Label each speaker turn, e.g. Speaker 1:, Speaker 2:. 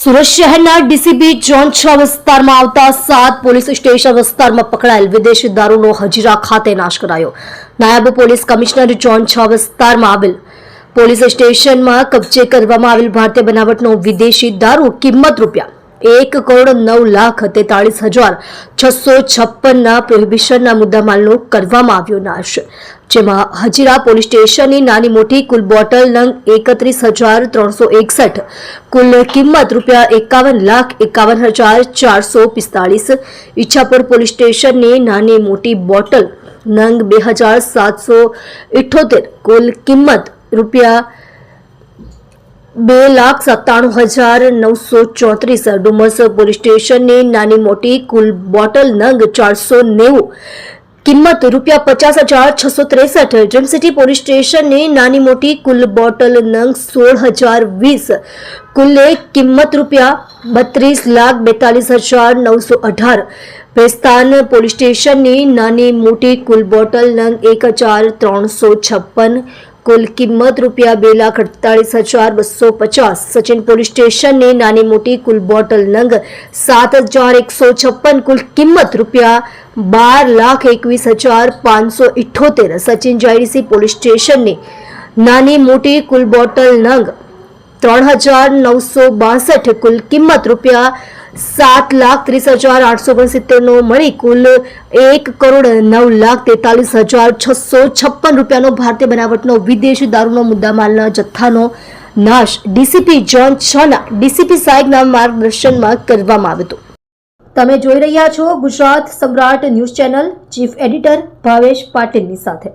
Speaker 1: સુરત શહેરના DCP zone 6 વિસ્તારમાં આવતા 7 પોલીસ સ્ટેશન વિસ્તારમાં પકડાયેલ વિદેશી દારૂનો હજીરા ખાતે નાશ કરાયો। નાયબ પોલીસ કમિશનર ઝોન 6 વિસ્તારમાં આવેલ પોલીસ સ્ટેશનમાં કબજે કરવામાં આવેલ ભારતીય બનાવટનો વિદેશી દારૂ કિંમત રૂપિયા 1,09,43,656 પ્રોહિબિશનના મુદ્દામાલનો કરવામાં આવ્યો નાશ, જેમાં હજીરા પોલીસ સ્ટેશનની નાની મોટી કુલ બોટલ નંગ 31,361, કુલ કિંમત રૂપિયા 51,51,445, ઈચ્છાપુર પોલીસ સ્ટેશનની નાની મોટી બોટલ નંગ 2,778, કુલ કિંમત રૂપિયા 2,97,934, ડુમસ પોલીસ સ્ટેશનની નાની મોટી કુલ બોટલ નંગ 490, કિંમત રૂપિયા 50,663, ડ્રીમ સિટી પોલીસ સ્ટેશનની નાની મોટી કુલ બોટલ નંગ 16,020, કુલ કિંમત રૂપિયા 32,42,918, ભેસ્તાન પોલીસ સ્ટેશનની નાની મોટી કુલ બોટલ નંગ 1,356, કુલ કિંમત રૂપિયા 2,48,250, સચિન પોલીસ સ્ટેશનની નાની મોટી કુલ બોટલ નંગ 7,156, કુલ કિંમત રૂપિયા 12,21,578, સચિન JDC પોલીસ સ્ટેશનની નાની મોટી કુલ બોટલ નંગ 3,962, કુલ કિંમત રૂપિયા 7,30,869 મળી કુલ 1,09,43,656 રૂપિયાનો ભારતીય બનાવટનો વિદેશી દારૂનો મુદ્દામાલના જથ્થાનો નાશ ડીસીપી ઝોન 6ના ડીસીપી સાહેબના માર્ગદર્શનમાં કરવામાં આવ્યો હતો। તમે જોઈ રહ્યા છો ગુજરાત સમ્રાટ news channel, chief editor Bhavesh પાટીલની સાથે।